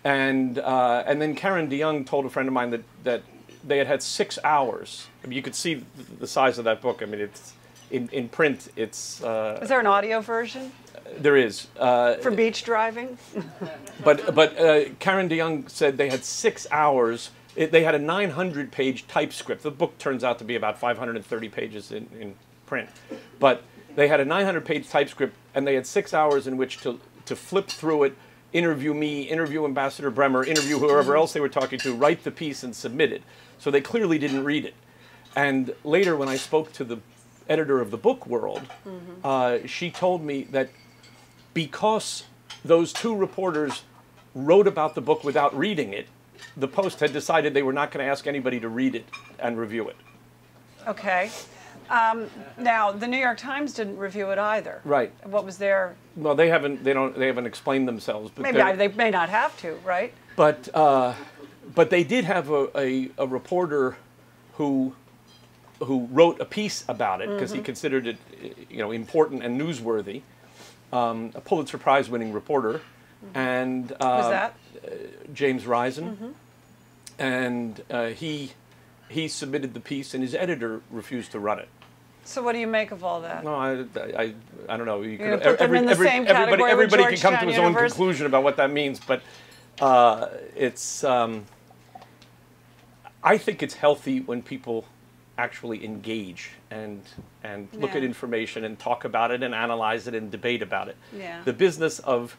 And then Karen DeYoung told a friend of mine that they had 6 hours. I mean, you could see the size of that book. I mean, it's in print. It's is there an audio version? There is for beach driving. but Karen DeYoung said they had 6 hours. They had a 900-page typescript. The book turns out to be about 530 pages in print, but they had a 900-page typescript, and they had 6 hours in which to flip through it, interview me, interview Ambassador Bremer, interview whoever else they were talking to, write the piece, and submit it. So they clearly didn't read it. And later, when I spoke to the editor of the Book World, she told me that because those 2 reporters wrote about the book without reading it, the Post had decided they were not going to ask anybody to read it and review it. Okay. Now, the New York Times didn't review it either. Right. What was their? Well, they haven't explained themselves. But maybe they may not have to, right? But they did have a reporter who wrote a piece about it because he considered it, important and newsworthy. A Pulitzer Prize-winning reporter, and was that James Risen, and he submitted the piece, and his editor refused to run it. So what do you make of all that? No, I don't know. You can put them in the same category with everybody can come to his own University? conclusion about what that means, but it's. I think it's healthy when people actually engage and look at information and talk about it and analyze it and debate about it. Yeah. The business of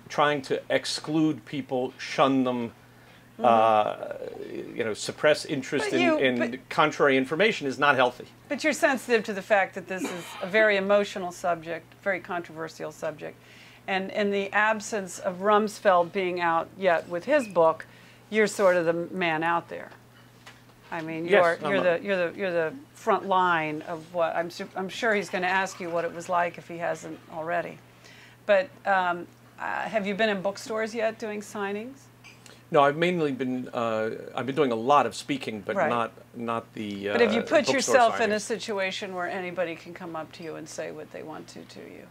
trying to exclude people, shun them, suppress interest in contrary information is not healthy. But you're sensitive to the fact that this is a very emotional subject, very controversial subject, and in the absence of Rumsfeld being out yet with his book, you're sort of the man out there. I mean, you're the front line of what I'm sure he's going to ask you what it was like if he hasn't already. But have you been in bookstores yet doing signings? No, I've mainly been I've been doing a lot of speaking, but not the. But have you put yourself signings. in a situation where anybody can come up to you and say what they want to you?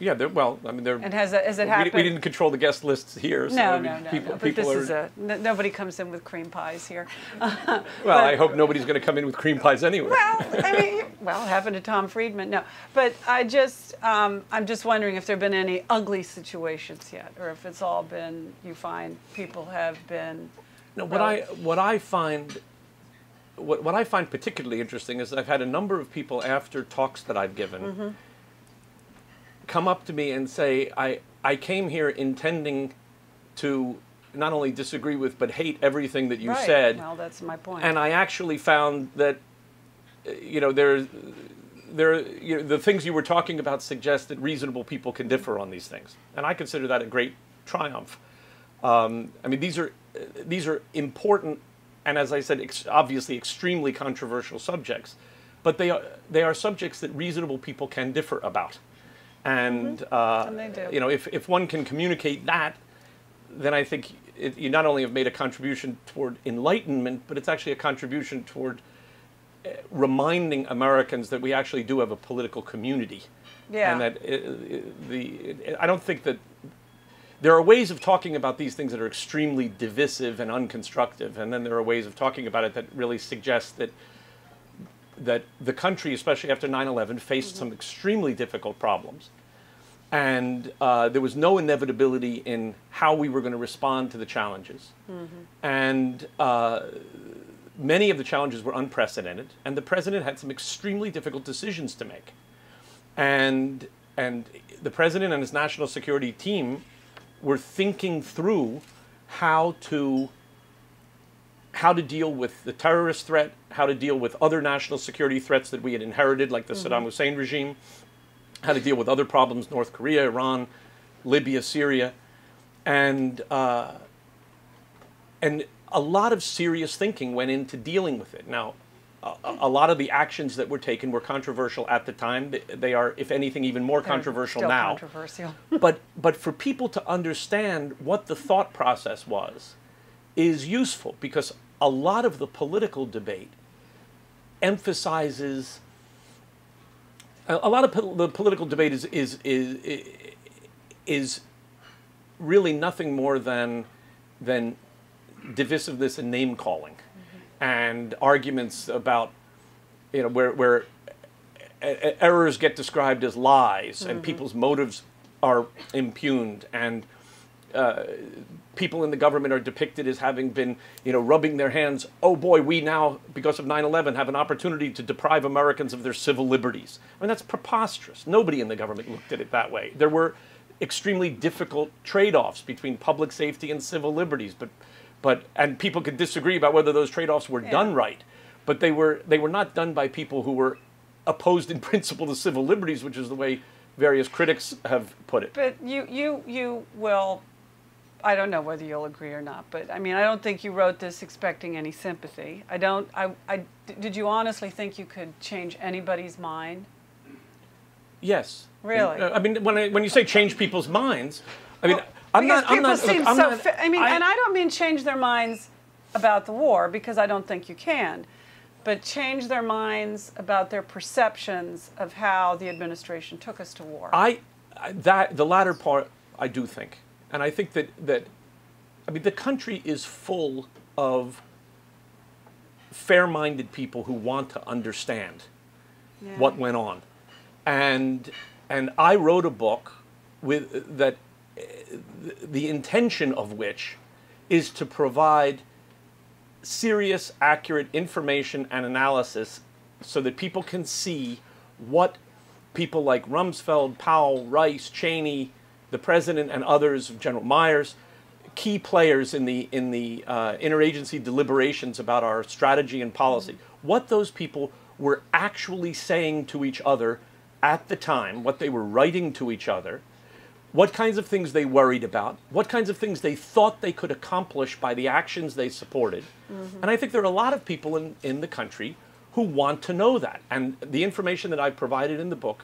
Yeah, they're. And has it happened? We didn't control the guest lists here. So No. People Nobody comes in with cream pies here. Well, I hope nobody's going to come in with cream pies anyway. Well, happened to Tom Friedman. No, but I'm just wondering if there have been any ugly situations yet, or if it's all been, you find people have been. No, what I find particularly interesting is I've had a number of people after talks that I've given. Come up to me and say, I came here intending to not only disagree with, but hate everything that you said. Well, that's my point. And I actually found that, the things you were talking about suggest that reasonable people can differ on these things. And I consider that a great triumph. I mean, these are important, and as I said, obviously extremely controversial subjects. But they are subjects that reasonable people can differ about. And, and they do. If one can communicate that, then I think you not only have made a contribution toward enlightenment, but it's actually a contribution toward reminding Americans that we actually do have a political community. Yeah. And that I don't think that there are ways of talking about these things that are extremely divisive and unconstructive, and then there are ways of talking about it that really suggest that the country, especially after 9/11, faced some extremely difficult problems. And there was no inevitability in how we were going to respond to the challenges. And many of the challenges were unprecedented, and the president had some extremely difficult decisions to make. And the president and his national security team were thinking through how to deal with the terrorist threat, how to deal with other national security threats that we had inherited, like the Saddam Hussein regime, how to deal with other problems, North Korea, Iran, Libya, Syria, and a lot of serious thinking went into dealing with it. Now, a lot of the actions that were taken were controversial at the time. They are, if anything, even more controversial now. Controversial. but for people to understand what the thought process was is useful, because a lot of the political debate emphasizes. A lot of the political debate is really nothing more than than divisiveness and name calling, and arguments about, you know, where errors get described as lies, and people's motives are impugned, and people in the government are depicted as having been, you know, rubbing their hands. Oh boy, we now, because of 9/11, have an opportunity to deprive Americans of their civil liberties. I mean, that's preposterous. Nobody in the government looked at it that way. There were extremely difficult trade-offs between public safety and civil liberties, and people could disagree about whether those trade-offs were done right, but they were not done by people who were opposed in principle to civil liberties, which is the way various critics have put it. But you will, I don't know whether you'll agree or not, but I mean, I don't think you wrote this expecting any sympathy. Did you honestly think you could change anybody's mind? Yes. Really? I mean, when you say change people's minds, I mean, and I don't mean change their minds about the war, because I don't think you can, but change their minds about their perceptions of how the administration took us to war. The latter part, I do think. And I think that I mean, the country is full of fair-minded people who want to understand what went on. And I wrote a book with that, the intention of which is to provide serious, accurate information and analysis so that people can see what people like Rumsfeld, Powell, Rice, Cheney, the president, and others, General Myers, key players in the interagency deliberations about our strategy and policy, what those people were actually saying to each other at the time, what they were writing to each other, what kinds of things they worried about, what kinds of things they thought they could accomplish by the actions they supported. And I think there are a lot of people in the country who want to know that. And the information that I've provided in the book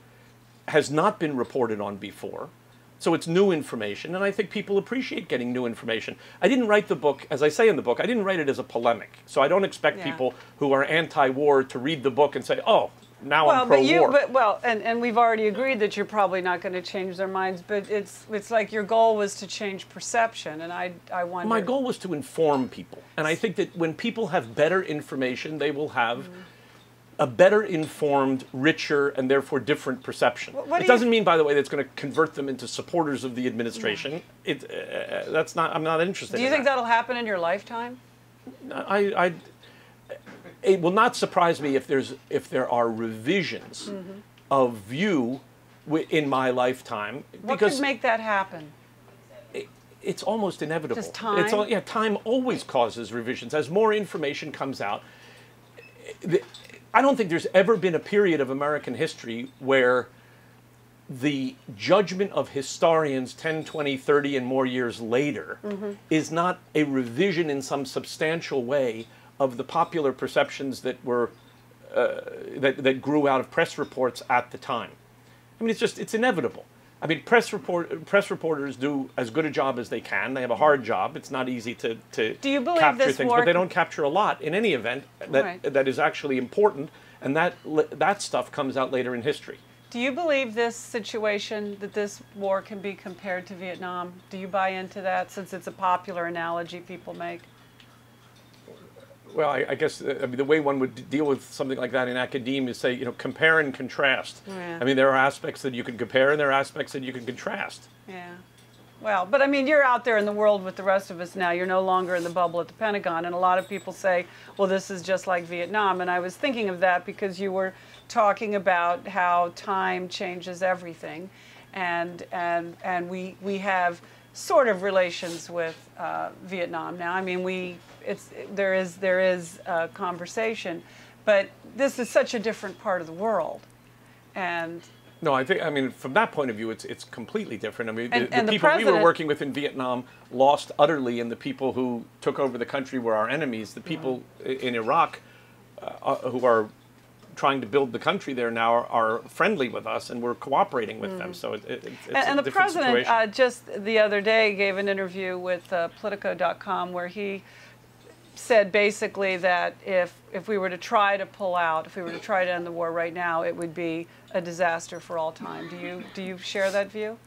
has not been reported on before. So it's new information, and I think people appreciate getting new information. I didn't write the book, as I say in the book, I didn't write it as a polemic. So I don't expect people who are anti-war to read the book and say, oh, now I'm pro-war. And we've already agreed that you're probably not going to change their minds, but it's like your goal was to change perception, and I wonder... My goal was to inform people, and I think that when people have better information, they will have a better informed, richer, and therefore different perception. It doesn't mean, by the way, that it's going to convert them into supporters of the administration. I'm not interested in that. Do you think that'll happen in your lifetime? It will not surprise me if there are revisions of view in my lifetime. What could make that happen? It's almost inevitable. Just time? Time always causes revisions. As more information comes out, I don't think there's ever been a period of American history where the judgment of historians 10, 20, 30, and more years later is not a revision in some substantial way of the popular perceptions that were that grew out of press reports at the time. I mean, it's inevitable. I mean, press reporters do as good a job as they can. They have a hard job. It's not easy to do you believe capture this things, but they don't capture a lot in any event that is actually important, and that stuff comes out later in history. Do you believe this situation, that this war can be compared to Vietnam? Do you buy into that, since it's a popular analogy people make? Well, I guess the way one would deal with something like that in academia is say, you know, compare and contrast. Yeah. I mean, there are aspects that you can compare and there are aspects that you can contrast. Yeah. Well, but I mean, you're out there in the world with the rest of us now. You're no longer in the bubble at the Pentagon, and a lot of people say, well, this is just like Vietnam. And I was thinking of that because you were talking about how time changes everything, and we have sort of relations with Vietnam now. I mean, there is a conversation, but this is such a different part of the world, and. No, I mean, from that point of view, it's completely different. I mean, the people we were working with in Vietnam lost utterly, and the people who took over the country were our enemies. The people in Iraq who are trying to build the country there now are friendly with us, and we're cooperating with them. So it's and a the different president situation. Just the other day gave an interview with Politico.com where he said basically that if we were to try to pull out, if we were to try to end the war right now, it would be a disaster for all time. Do you share that view?